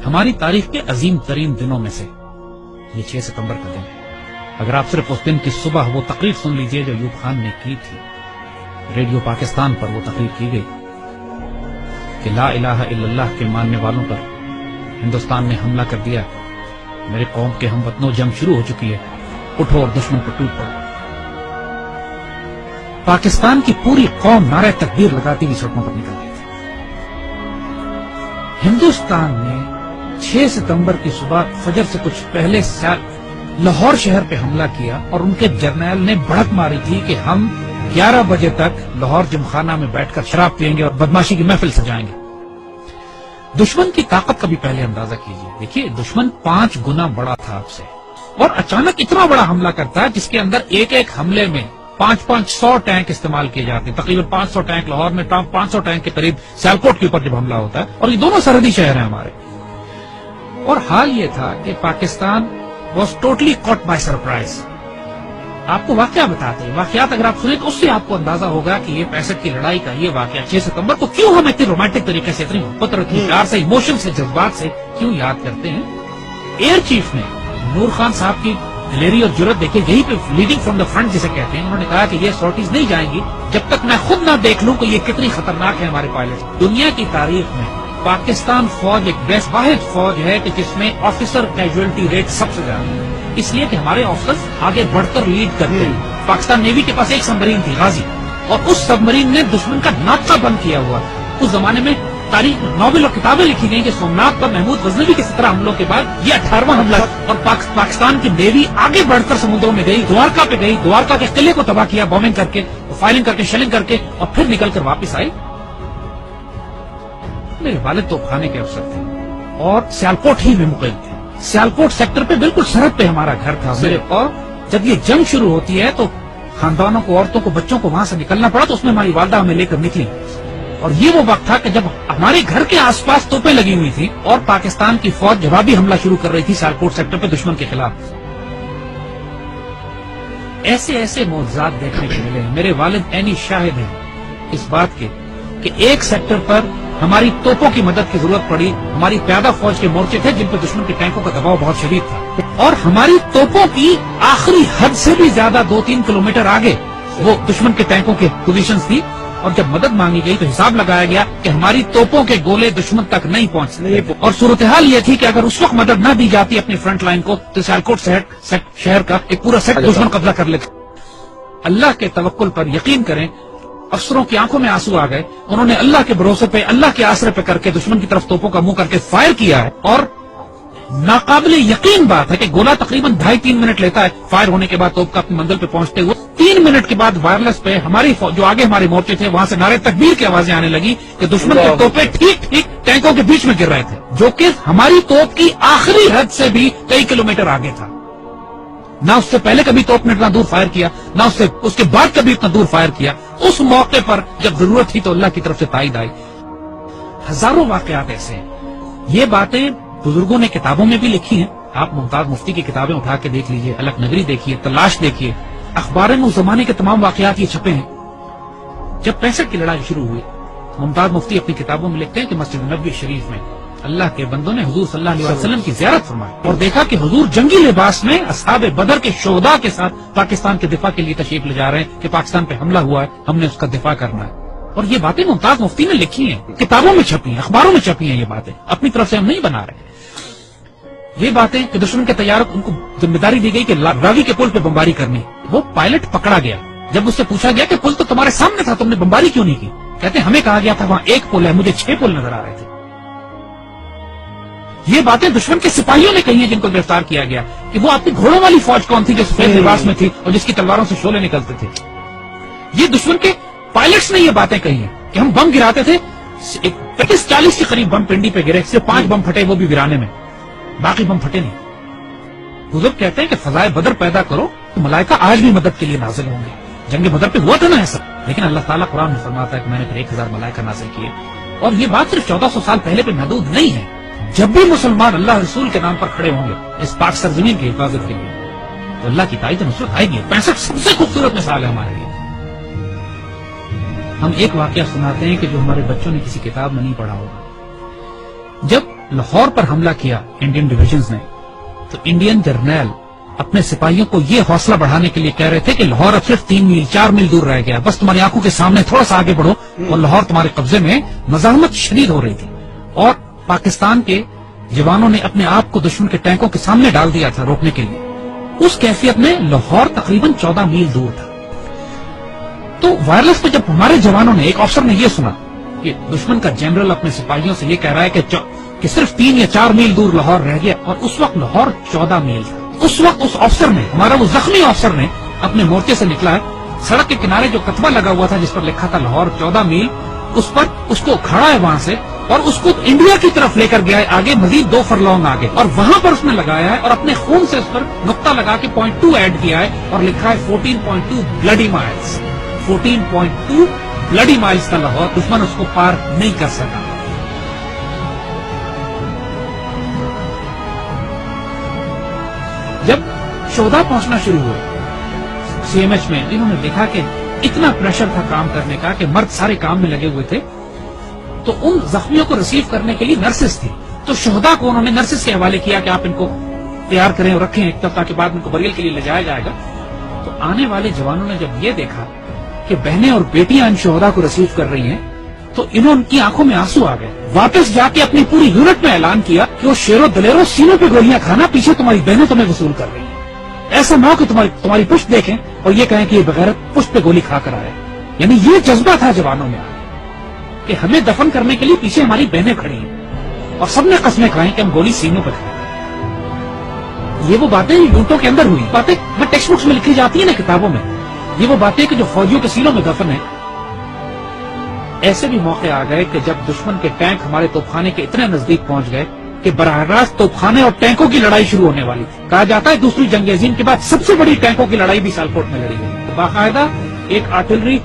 ہماری تاریخ کے عظیم ترین دنوں میں سے یہ 6 ستمبر کا دن ہے۔ اگر آپ صرف اس دن کی صبح وہ تقریر سن لیجئے جو ایوب خان نے کی تھی، ریڈیو پاکستان پر وہ تقریر کی گئی کہ لا الہ الا اللہ کے ماننے والوں پر ہندوستان نے حملہ کر دیا، میرے قوم کے ہم وطنوں جنگ شروع ہو چکی ہے، اٹھو اور دشمن پر ٹوٹ پڑو۔ پاکستان کی پوری قوم نعرہ تکبیر لگاتی ہوئی سڑکوں پر نکل گئی تھی۔ ہندوستان نے 6 ستمبر کی صبح فجر سے کچھ پہلے لاہور شہر پہ حملہ کیا اور ان کے جرنیل نے بڑھک ماری تھی کہ ہم 11 بجے تک لاہور جمخانہ میں بیٹھ کر شراب پئیں گے اور بدماشی کی محفل سجائیں گے۔ دشمن کی طاقت کا بھی پہلے اندازہ کیجیے۔ دیکھیے دشمن 5 گنا بڑا تھا آپ سے، اور اچانک اتنا بڑا حملہ کرتا ہے جس کے اندر ایک ایک حملے میں 500 ٹینک استعمال کیے جاتے ہیں، تقریباً 500 ٹینک لاہور میں، 500 ٹینک کے قریب سیالکوٹ کے اوپر جب حملہ ہوتا ہے، اور یہ دونوں سرحدی شہر ہیں ہمارے۔ اور حال یہ تھا کہ Pakistan was totally caught by surprise. آپ کو واقعہ بتاتے ہیں، واقعات اگر آپ سنیں تو اس سے آپ کو اندازہ ہوگا کہ یہ 65 کی لڑائی کا یہ واقعہ 6 ستمبر کو کیوں ہم اتنی رومانٹک طریقے سے، اتنی محبت اور اتنی پیار سے، ایموشن سے، جذبات سے کیوں یاد کرتے ہیں۔ ایئر چیف نے نور خان صاحب کی دلیری اور جرت دیکھے، یہی پہ لیڈنگ فرام دا فرنٹ جسے کہتے ہیں، انہوں نے کہا کہ یہ سارٹیز نہیں جائیں گی جب تک میں خود نہ دیکھ لوں کہ یہ کتنی خطرناک ہے ہمارے پائلٹ۔ دنیا کی تاریخ میں پاکستان فوج ایک بیسٹ واحد فوج ہے کہ جس میں آفیسر کیجویلٹی ریٹ سب سے زیادہ ہے، اس لیے کہ ہمارے آفیسرز آگے بڑھ کر لیڈ کرتے ہیں۔ پاکستان نیوی کے پاس ایک سبمرین تھی غازی، اور اس سبمرین نے دشمن کا ناطقہ بند کیا ہوا۔ اس زمانے میں تاریخ ناول اور کتابیں لکھی گئی کہ سومناتھ پر محمود غزنوی کے 17 حملوں کے بعد یہ 18واں حملہ، اور پاکستان کی نیوی آگے بڑھ کر سمندروں میں گئی، دوارکا پہ گئی، دوارکا کے قلعے کو تباہ کیا بومنگ کر کے، فائرنگ کر کے، شیلنگ کر کے، اور پھر نکل کر واپس آئی۔ میرے والد توپ خانے کے افسر تھے اور سیالکوٹ ہی میں مقیم تھے، سیالکوٹ سیکٹر پہ بالکل سرحد پہ ہمارا گھر تھا میرے، اور جب یہ جنگ شروع ہوتی ہے تو خاندانوں کو، عورتوں کو، بچوں کو وہاں سے نکلنا پڑا، تو اس میں ہماری والدہ ہمیں لے کر نکلی، اور یہ وہ وقت تھا کہ جب ہمارے گھر کے آس پاس توپیں لگی ہوئی تھی اور پاکستان کی فوج جوابی حملہ شروع کر رہی تھی سیالکوٹ سیکٹر پہ دشمن کے خلاف۔ ایسے ایسے معجزات دیکھنے کو ملے ہیں۔ میرے والد عینی شاہد ہیں اس بات کے کہ ایک سیکٹر پر ہماری توپوں کی مدد کی ضرورت پڑی، ہماری پیادہ فوج کے مورچے تھے جن پر دشمن کے ٹینکوں کا دباؤ بہت شدید تھا، اور ہماری توپوں کی آخری حد سے بھی زیادہ 2-3 کلومیٹر آگے وہ دشمن کے ٹینکوں کے پوزیشنز تھی، اور جب مدد مانگی گئی تو حساب لگایا گیا کہ ہماری توپوں کے گولے دشمن تک نہیں پہنچ سکتے، اور صورتحال یہ تھی کہ اگر اس وقت مدد نہ دی جاتی اپنی فرنٹ لائن کو تو سیالکوٹ شہر کا ایک پورا سیٹ دشمن قبضہ کر لیتا۔ اللہ کے توکل پر یقین کریں، افسروں کی آنکھوں میں آنسو آ گئے، انہوں نے اللہ کے بھروسے پہ، اللہ کے آسرے پہ کر کے دشمن کی طرف توپوں کا منہ کر کے فائر کیا ہے، اور ناقابل یقین بات ہے کہ گولا تقریباً 2.5-3 منٹ لیتا ہے فائر ہونے کے بعد توپ کا اپنی منزل پہ پہنچتے ہوئے۔ 3 منٹ کے بعد وائرلیس پہ ہماری جو آگے ہمارے مورچے تھے وہاں سے نعرے تکبیر کی آوازیں آنے لگی کہ دشمن کے توپیں ٹھیک ٹینکوں کے بیچ میں گر رہے تھے، جو کہ ہماری توپ کی آخری حد سے بھی کئی کلومیٹر آگے تھا۔ نہ اس سے پہلے کبھی توپ نے اتنا دور فائر کیا، نہ اس کے بعد کبھی اتنا دور فائر کیا۔ اس موقع پر جب ضرورت تھی تو اللہ کی طرف سے تائید آئی۔ ہزاروں واقعات ایسے ہیں۔ یہ باتیں بزرگوں نے کتابوں میں بھی لکھی ہیں، آپ ممتاز مفتی کی کتابیں اٹھا کے دیکھ لیجئے، الک نگری دیکھیے، تلاش دیکھیے، اخبار میں اس زمانے کے تمام واقعات یہ چھپے ہیں۔ جب 65 کی لڑائی شروع ہوئی، ممتاز مفتی اپنی کتابوں میں لکھتے ہیں کہ مسجد نبوی شریف میں اللہ کے بندوں نے حضور صلی اللہ علیہ وسلم کی زیارت فرمائی اور دیکھا کہ حضور جنگی لباس میں اصحاب بدر کے شہداء کے ساتھ پاکستان کے دفاع کے لیے تشریف لے جا رہے ہیں کہ پاکستان پہ حملہ ہوا ہے، ہم نے اس کا دفاع کرنا ہے۔ اور یہ باتیں ممتاز مفتی نے لکھی ہیں، کتابوں میں چھپی ہیں، اخباروں میں چھپی ہیں، یہ باتیں اپنی طرف سے ہم نہیں بنا رہے۔ یہ باتیں کہ دشمن کے طیاروں ان کو ذمہ داری دی گئی کہ راوی کے پل پہ بمباری کرنی، وہ پائلٹ پکڑا گیا۔ جب اس سے پوچھا گیا کہ پل تو تمہارے سامنے تھا، تم نے بمباری کیوں نہیں کی؟ کہتے ہمیں کہا گیا تھا وہاں ایک پل ہے، مجھے 6 پل نظر آ رہے تھے۔ یہ باتیں دشمن کے سپاہیوں نے کہی ہیں جن کو گرفتار کیا گیا کہ وہ آپ کی گھوڑوں والی فوج کون تھی جو سفید لباس میں تھی اور جس کی تلواروں سے شعلے نکلتے تھے۔ یہ دشمن کے پائلٹس نے یہ باتیں کہی ہیں کہ ہم بم گراتے تھے، 35-40 کے قریب بم پنڈی پہ گرے، صرف 5 بم پھٹے، وہ بھی ویرانے میں، باقی بم پھٹے نہیں۔ حضور کہتے ہیں کہ فضائے بدر پیدا کرو تو ملائکہ آج بھی مدد کے لیے نازل ہوں گے۔ جنگ بدر پہ ہوا تھا نا ایسا، لیکن اللہ تعالیٰ قرآن میں فرماتا ہے کہ میں نے پھر 1000 ملائکہ نازل کیے، اور یہ بات صرف 1400 سال پہلے پہ محدود نہیں ہے۔ جب بھی مسلمان اللہ رسول کے نام پر کھڑے ہوں گے اس پاک سرزمین کی حفاظت کے لیے تو اللہ کی تائید نصرت آئے گی۔ 65 سب سے خوبصورت مثال ہے ہمارے لیے۔ ہم ایک واقعہ سناتے ہیں کہ جو ہمارے بچوں نے کسی کتاب میں نہیں پڑھا ہوگا۔ جب لاہور پر حملہ کیا انڈین ڈویژنز نے تو انڈین جرنیل اپنے سپاہیوں کو یہ حوصلہ بڑھانے کے لیے کہہ رہے تھے کہ لاہور اب صرف 3 میل 4 میل دور رہ گیا، بس تمہاری آنکھوں کے سامنے تھوڑا سا آگے بڑھو، اور لاہور تمہارے قبضے میں مزاحمت شدید ہو رہی تھی، اور پاکستان کے جوانوں نے اپنے آپ کو دشمن کے ٹینکوں کے سامنے ڈال دیا تھا روکنے کے لیے۔ اس کیفیت میں لاہور تقریباً 14 میل دور تھا۔ تو وائرلیس پہ جب ہمارے جوانوں نے، ایک افسر نے یہ سنا کہ دشمن کا جنرل اپنے سپاہیوں سے یہ کہہ رہا ہے کہ صرف 3 یا 4 میل دور لاہور رہ گیا، اور اس وقت لاہور 14 میل تھا۔ اس وقت اس افسر نے، ہمارا وہ زخمی افسر نے اپنے مورچے سے نکلا ہے، سڑک کے کنارے جو کتبہ لگا ہوا تھا جس پر لکھا تھا لاہور 14 میل، اس پر اس کو کھڑا ہے وہاں سے، اور اس کو انڈیا کی طرف لے کر گیا ہے آگے، مزید 2 فرلانگ آگے، اور وہاں پر اس نے لگایا ہے اور اپنے خون سے اس پر نقطہ لگا کے 0.2 ایڈ کیا ہے اور لکھا ہے 14.2 بلڈی مائلز۔ 14.2 بلڈی مائلز کا لاہور، دشمن اس کو پار نہیں کر سکا۔ جب شہداء پہنچنا شروع ہوئے سی ایم ایچ میں، انہوں نے دیکھا کہ اتنا پریشر تھا کام کرنے کا کہ مرد سارے کام میں لگے ہوئے تھے، تو ان زخمیوں کو ریسیو کرنے کے لیے نرسز تھی، تو شہداء کو انہوں نے نرسز کے حوالے کیا کہ آپ ان کو تیار کریں اور رکھیں ایک ہفتہ کے بعد ان کو بریل کے لیے لے جایا جائے گا۔ تو آنے والے جوانوں نے جب یہ دیکھا کہ بہنیں اور بیٹیاں ان شہداء کو ریسیو کر رہی ہیں تو ان کی آنکھوں میں آنسو آ گئے۔ واپس جا کے اپنی پوری یونٹ میں اعلان کیا کہ وہ شیرو دلیرو سینوں پہ گولیاں کھانا، پیچھے تمہاری بہنیں تمہیں وصول کر رہی ہیں، ایسا نہ ہو کہ تمہاری پشت دیکھیں اور یہ کہیں کہ یہ بغیرت پشت پہ گولی کھا کر آئے۔ یعنی یہ جذبہ تھا جوانوں میں کہ ہمیں دفن کرنے کے لیے پیچھے ہماری بہنیں کھڑی ہیں، اور سب نے قسمیں کھائیں کہ ہم گولی سینوں پہ کھائیں۔ یہ وہ باتیں یونٹوں کے اندر ہوئی باتیں، میں ٹیکسٹ بکس میں لکھی جاتی ہیں نا کتابوں میں، یہ وہ باتیں کہ جو فوجیوں کے سینوں میں دفن ہیں۔ ایسے بھی موقع آ گئے کہ جب دشمن کے ٹینک ہمارے توپخانے کے اتنے نزدیک پہنچ گئے کہ براہ راست توپخانے اور ٹینکوں کی لڑائی شروع ہونے والی تھی۔ کہا جاتا ہے دوسری جنگ عظیم کے بعد سب سے بڑی ٹینکوں کی لڑائی بھی سیالکوٹ میں لڑی گئی۔ تو باقاعدہ ایک آرٹلری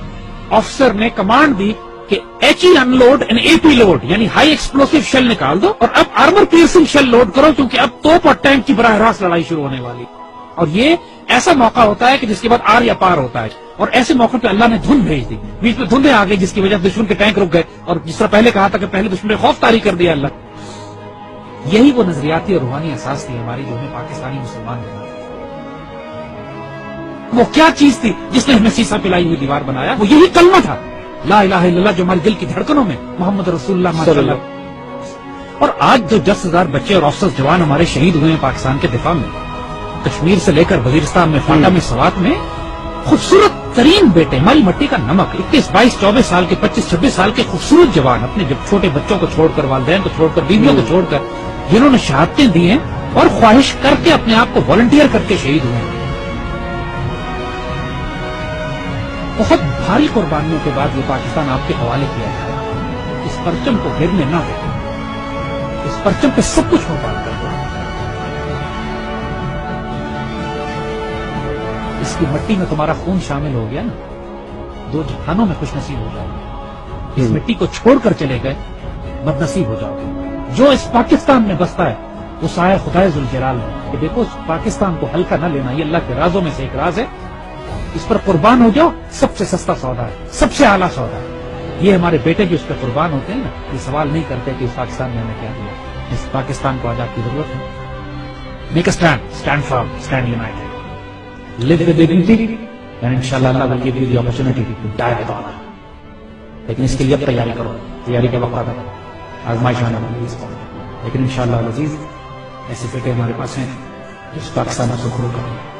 افسر نے کمانڈ دی کہ H E unload and A P load, یعنی ہائی ایکسپلوسو شیل نکال دو اور اب آرمر پیئرسنگ شیل لوڈ کرو، کیونکہ اب توپ اور ٹینک کی براہ راست لڑائی شروع ہونے والی۔ اور یہ ایسا موقع ہوتا ہے کہ جس کے بعد آر یا پار ہوتا ہے، اور ایسے موقع پہ اللہ نے دھند بھیج دی، بیچ میں دھندیں آ گئی جس کی وجہ سے دشمن کے ٹینک رک گئے، اور جس طرح پہلے کہا تھا کہ پہلے دشمن نے خوف طاری کر دیا اللہ۔ یہی وہ نظریاتی اور روحانی احساس تھی ہماری جو ہمیں پاکستانی مسلمان بنا۔ وہ کیا چیز تھی جس نے ہمیں سیسا پلائی ہوئی دیوار بنایا؟ وہ یہی کلمہ تھا، لا الہ الا اللہ، جو ہمارے دل کی دھڑکنوں میں محمد رسول اللہ ماشاء اللہ۔ اور آج جو 10,000 بچے اور افسر جوان ہمارے شہید ہوئے ہیں پاکستان کے دفاع میں، کشمیر سے لے کر وزیرستان میں، فاٹا میں، سوات میں، خوبصورت ترین بیٹے، ہماری مٹی کا نمک، 21، 22، 24 سال کے، 25، 26 سال کے خوبصورت جوان، اپنے جب چھوٹے بچوں کو چھوڑ کر، والدین کو چھوڑ کر، بیویوں کو چھوڑ کر، جنہوں نے شہادتیں دی ہیں اور خواہش کر کے اپنے آپ کو والنٹیئر کر کے شہید ہوئے ہیں۔ بہت بھاری قربانیوں کے بعد یہ پاکستان آپ کے حوالے کیا جائے۔ اس پرچم کو گرنے نہ دیں، اس پرچم پہ سب کچھ قربان کر دیں۔ اس کی مٹی میں تمہارا خون شامل ہو گیا نا، 2 جہانوں میں خوش نصیب ہو جاؤ گے۔ اس مٹی کو چھوڑ کر چلے گئے بد نصیب ہو جاؤ گے۔ جو اس پاکستان میں بستا ہے وہ سایہ خدائے ذوالجلال ہے کہ دیکھو اس پاکستان کو ہلکا نہ لینا، یہ اللہ کے رازوں میں سے ایک راز ہے، اس پر قربان ہو جاؤ، سب سے سستا سودا ہے، سب سے اعلیٰ سودا ہے۔ یہ ہمارے بیٹے جو اس پہ قربان ہوتے ہیں نا، یہ سوال نہیں کرتے کہ اس پاکستان میں ہمیں کیا دیا۔ اس پاکستان کو آزاد کی ضرورت ہے۔ Make a stand, stand firm, stand United, live with dignity, and inshallah Allah will give you the opportunity to die with honor. لیکن اس کے لیے اب تیاری کرو، تیاری کا وقت ہے، آزمائش آنے والی ہے اس کو، لیکن انشاءاللہ العزیز ایسے بیٹے ہمارے پاس ہیں جو اس پاکستان کو کھڑا کریں گے۔